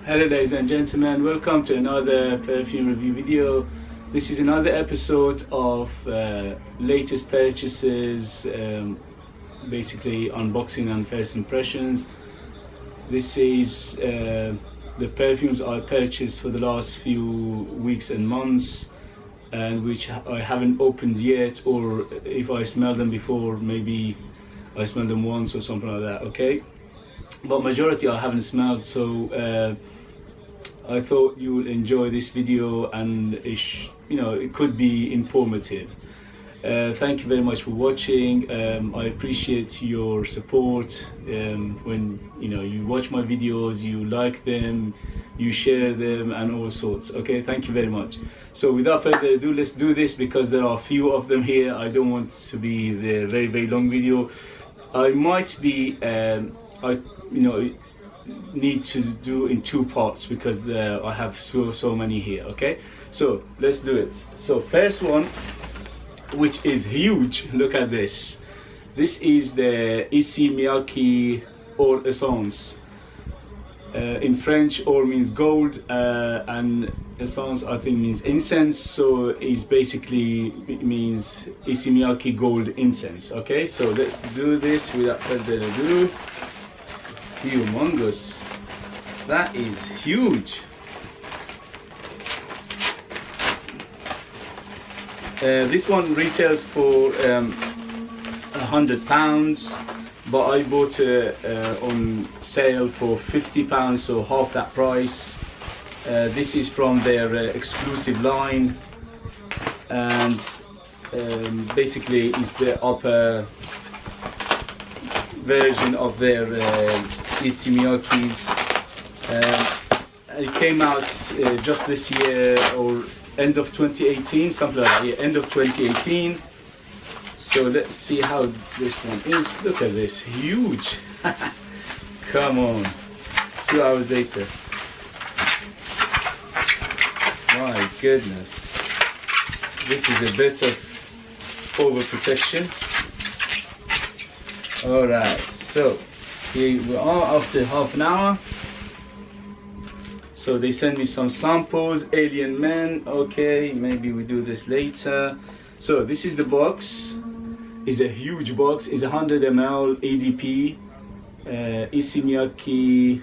Hello ladies and gentlemen, welcome to another perfume review video. This is another episode of latest purchases, basically unboxing and first impressions. This is the perfumes I purchased for the last few weeks and months, and which I haven't opened yet, or if I smelled them before, maybe I smelled them once or something like that, okay? But majority I haven't smelled, so I thought you will enjoy this video, and it could be informative. Thank you very much for watching. I appreciate your support. When you watch my videos, you like them, you share them, and all sorts. Okay, thank you very much. So without further ado, let's do this, because there are a few of them here. I don't want to be the very long video. I might be need to do in two parts, because I have so many here. Okay, so let's do it. So first one, which is huge, look at this. This is the Issey Miyake or Essence. In French, or means gold, and essence I think means incense, so it means Issey Miyake gold incense. Okay, so let's do this without further ado. Humongous, that is huge. This one retails for £100, but I bought it on sale for £50, so half that price. This is from their exclusive line, and basically it's the upper version of their Issey Miyake's. It came out just this year, or end of 2018, something like that. Yeah, end of 2018. So let's see how this one is. Look at this, huge. Come on, 2 hours later. My goodness, this is a bit of overprotection. All right, so here we are after half an hour. So they sent me some samples. Alien Men, okay, maybe we do this later. So this is the box. It's a huge box. It's 100 ml ADP, Issey Miyake,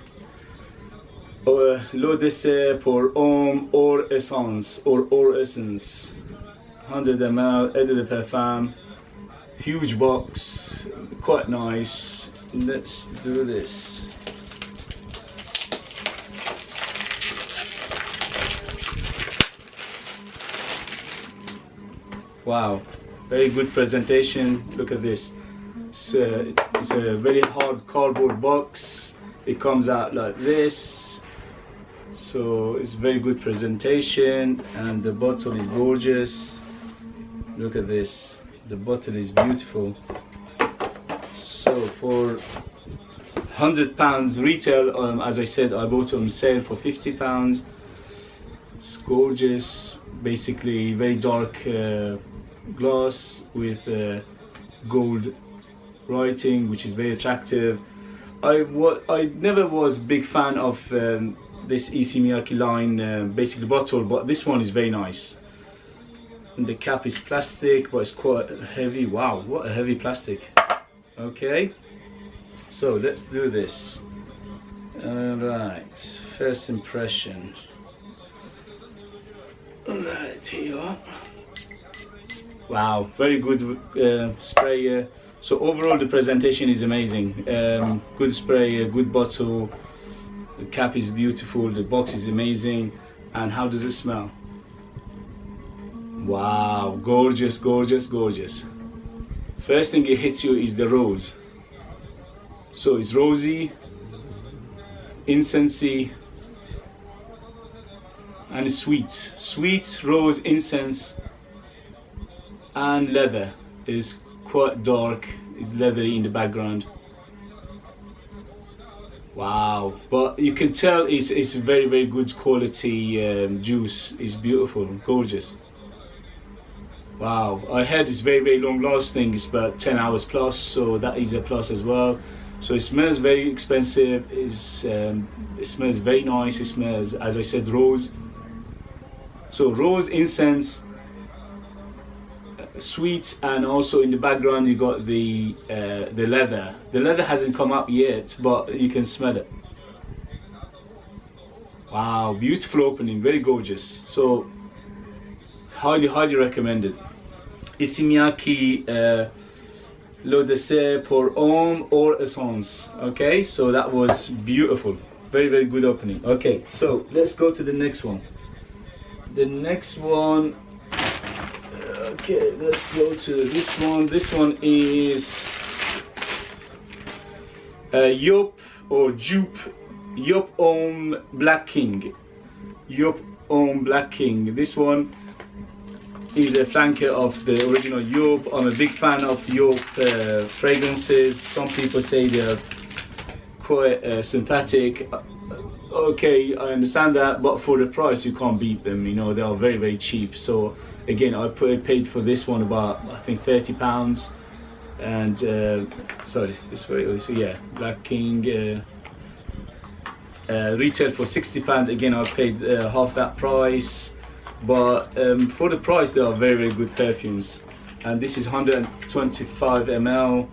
L'eau de cèpe, or Homme, or Essence, or Essence. 100 ml, Eau de Perfume. Huge box, quite nice. Let's do this. Wow, very good presentation. Look at this. It's a very hard cardboard box. It comes out like this. So it's very good presentation, and the bottle is gorgeous. Look at this. The bottle is beautiful. So for £100 retail, as I said, I bought it on sale for £50. It's gorgeous. Basically very dark glass with gold writing, which is very attractive. I never was a big fan of this Issey Miyake line, basically bottle, but this one is very nice. And the cap is plastic, but it's quite heavy. Wow, what a heavy plastic. Okay, so let's do this. Alright, first impression. Alright, here you are. Wow, very good sprayer. So overall the presentation is amazing. Good sprayer, good bottle. The cap is beautiful, the box is amazing. And how does it smell? Wow, gorgeous, gorgeous, gorgeous. First thing it hits you is the rose. So it's rosy, incensey, and it's sweet. Sweet, rose, incense, and leather. Is quite dark, it's leathery in the background. Wow, but you can tell it's very good quality juice. It's beautiful, gorgeous. Wow, I heard it's very long lasting. It's about 10 hours plus, so that is a plus as well. So it smells very expensive. It smells very nice. It smells, as I said, rose. So rose, incense, sweet, and also in the background you got the leather. The leather hasn't come up yet, but you can smell it. Wow, beautiful opening, very gorgeous. So highly recommended. Ici mia qui le dessert pour homme or essence. Okay, so that was beautiful, very good opening. Okay, so let's go to the next one. The next one, okay, let's go to this one. This one is Yop or Jupe Yop Homme Black King. Yop Homme Black King. This one is a flanker of the original Yop. I'm a big fan of Yop fragrances. Some people say they're quite synthetic. Okay, I understand that, but for the price you can't beat them. You know, they are very cheap. So again, I paid for this one about, I think, £30. And sorry, this way. So yeah, Black King retail for £60. Again, I paid half that price. But for the price, they are very good perfumes. And this is 125 ml.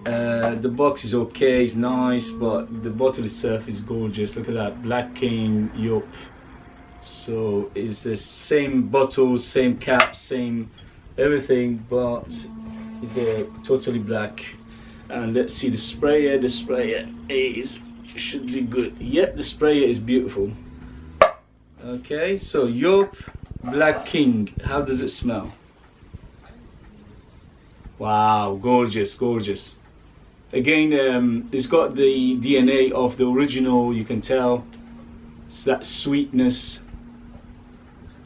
The box is okay, it's nice, but the bottle itself is gorgeous. Look at that, Black King Yop. So it's the same bottle, same cap, same everything, but it's totally black. And let's see the sprayer. The sprayer should be good. Yep, the sprayer is beautiful. Okay, so Yop Black King, how does it smell? Wow, gorgeous. Again, it's got the DNA of the original, you can tell. It's that sweetness.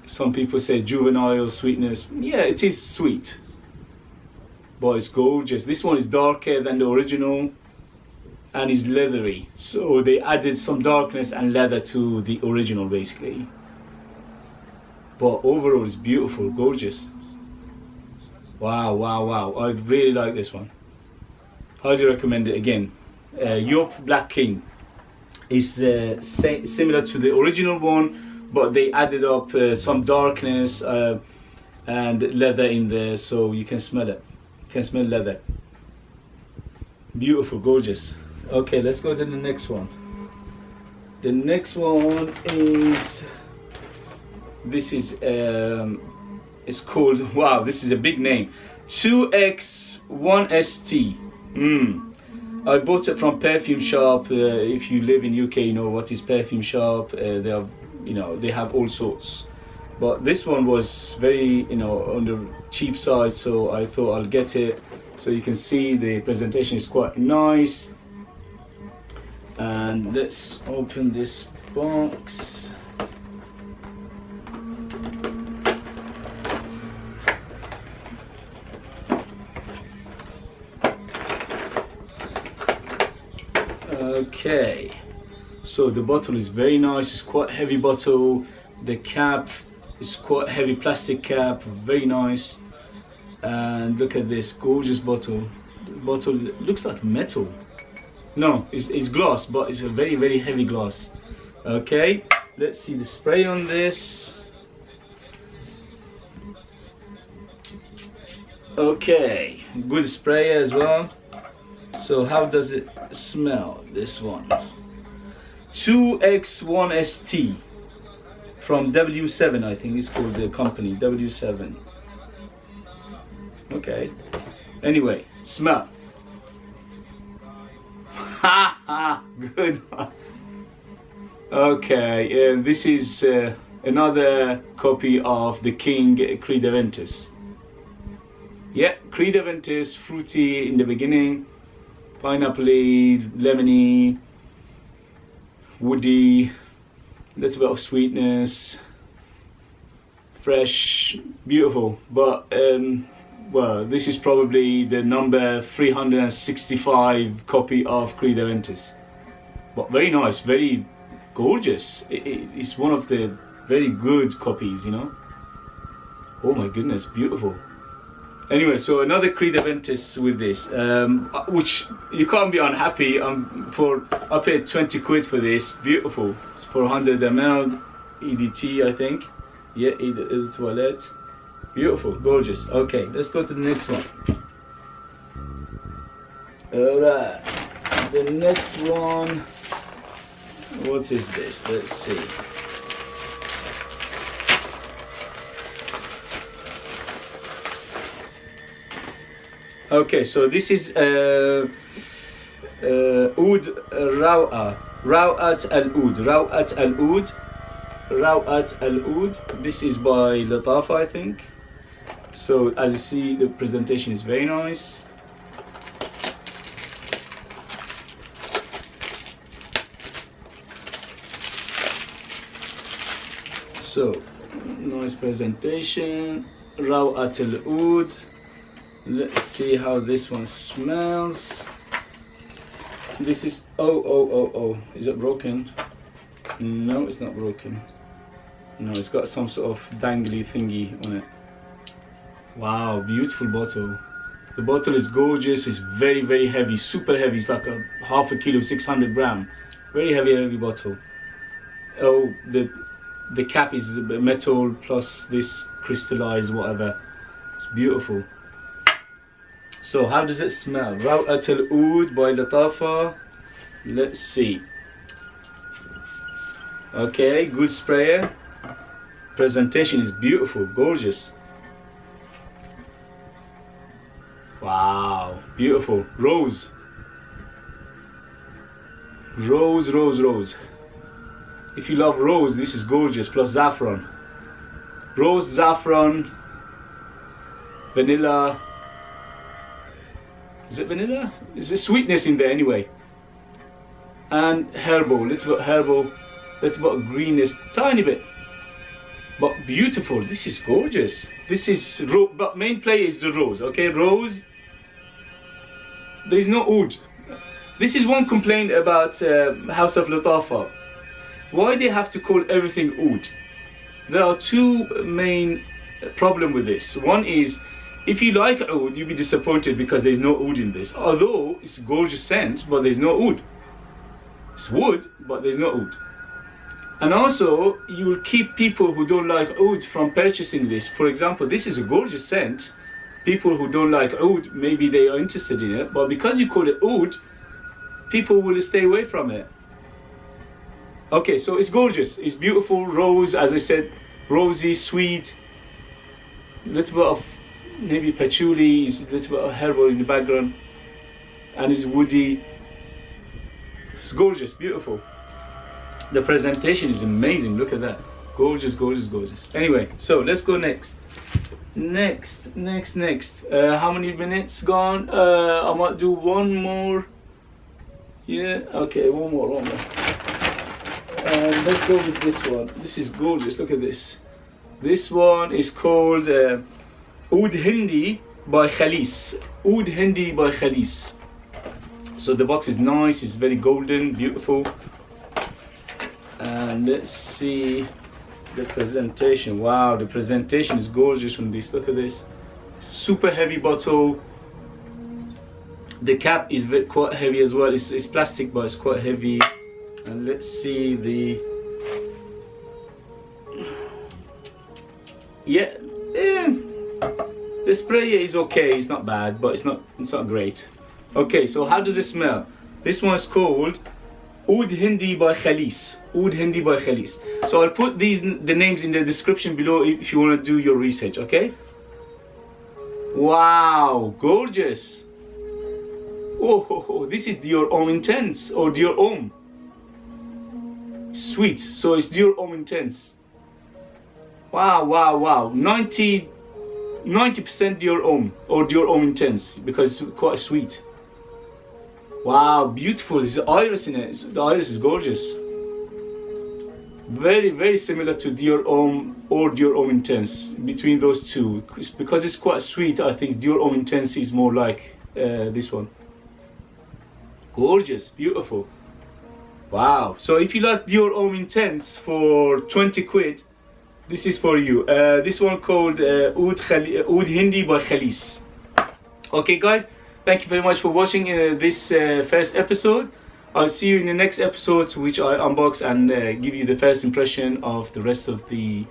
Some people say juvenile sweetness. Yeah, it is sweet, but it's gorgeous. This one is darker than the original and is leathery, so they added some darkness and leather to the original basically, but overall it's beautiful, gorgeous. Wow, I really like this one. Highly recommend it again. Yop Black King is similar to the original one, but they added up some darkness and leather in there, so you can smell it. You can smell leather. Beautiful, gorgeous. Okay, let's go to the next one. The next one is, this is it's called, wow, this is a big name, 2X1ST. I bought it from Perfume shop. If you live in UK, you know what is Perfume shop. They have, you know, they have all sorts, but this one was very, you know, on the cheap side, so I thought I'll get it. So you can see the presentation is quite nice. And let's open this box. Okay, so the bottle is very nice. It's quite heavy bottle. The cap is quite heavy plastic cap, very nice. And look at this gorgeous bottle. The bottle looks like metal. No, it's glass, but it's a very heavy glass. Okay, let's see the spray on this. Okay, good spray as well. So how does it smell, this one? 2X1ST from W7, I think it's called, the company, W7. Okay, anyway, smell. Good. Okay, this is another copy of the King Creed Aventus. Yeah, Creed Aventus, fruity in the beginning, pineapple-y, lemony, woody, little bit of sweetness, fresh, beautiful. But well, this is probably the number 365 copy of Creed Aventus, but very nice, very gorgeous. It's one of the very good copies, you know. Oh my goodness, beautiful. Anyway, so another Creed Aventus with this, which you can't be unhappy. I paid 20 quid for this. Beautiful. It's 400 ml EDT, I think. Yeah, Eau de Toilette. Beautiful, gorgeous. Okay, let's go to the next one. Alright, the next one. What is this? Let's see. Okay, so this is Oud Rawat al Oud. This is by Latafa, I think. So as you see, the presentation is very nice. So nice presentation. Rawat al Oud. Let's see how this one smells. This is oh. Is it broken? No, it's not broken. No, it's got some sort of dangly thingy on it. Wow, beautiful bottle. The bottle is gorgeous. It's very, very heavy, super heavy. It's like a half a kilo, 600 gram. Very heavy bottle. Oh, the cap is metal plus this crystallized whatever. It's beautiful. So how does it smell? Rawat al Oud by Latafa. Let's see. Okay, good sprayer. Presentation is beautiful, gorgeous. Wow, beautiful. Rose. Rose. If you love rose, this is gorgeous. Plus saffron. Rose, saffron, vanilla. Is it vanilla? Is there sweetness in there anyway? And herbal, little bit herbal, little bit greenness, tiny bit. But beautiful. This is gorgeous. This is but main play is the rose. Okay, rose. There is no oud. This is one complaint about House of Latafa. Why they have to call everything oud? There are two main problem with this. One is, if you like oud, you'll be disappointed because there's no oud in this. Although it's a gorgeous scent, but there's no oud. It's wood, but there's no oud. And also, you will keep people who don't like oud from purchasing this. For example, this is a gorgeous scent. People who don't like oud, maybe they are interested in it, but because you call it oud, people will stay away from it. Okay, so it's gorgeous. It's beautiful. Rose, as I said, rosy, sweet. A little bit of maybe patchouli, a little bit of herbal in the background, and it's woody. It's gorgeous, beautiful. The presentation is amazing. Look at that. Gorgeous. Anyway, so let's go next. Next. How many minutes gone? I might do one more. Yeah, okay, one more. Let's go with this one. This is gorgeous. Look at this. This one is called Oud Hindi by Khalis. Oud Hindi by Khalis. So the box is nice. It's very golden, beautiful. And let's see the presentation. Wow, the presentation is gorgeous on this. Look at this. Super heavy bottle. The cap is quite heavy as well. It's plastic, but it's quite heavy. And let's see the the sprayer is okay. It's not bad, but it's not great. Okay, so how does it smell? This one is called Oud Hindi by Khalis. Oud Hindi by Khalis. So I'll put the names in the description below if you want to do your research, okay? Wow, gorgeous. Oh, this is Dior Homme Intense or Dior Homme. Sweet, so it's Dior Homme Intense. Wow. 90% Dior Homme or Dior Homme Intense because it's quite sweet. Wow, beautiful. There's iris in it. The iris is gorgeous. Very, very similar to Dior Homme or Dior Homme Intense. Between those two, because it's quite sweet, I think Dior Homme Intense is more like this one. Gorgeous, beautiful. Wow. So if you like Dior Homme Intense for 20 quid, this is for you. This one called Oud Hindi by Khalis. Okay guys, thank you very much for watching this first episode. I'll see you in the next episode, which I unbox and give you the first impression of the rest of the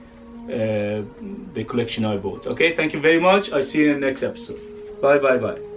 collection I bought. Okay, thank you very much. I'll see you in the next episode. Bye bye bye.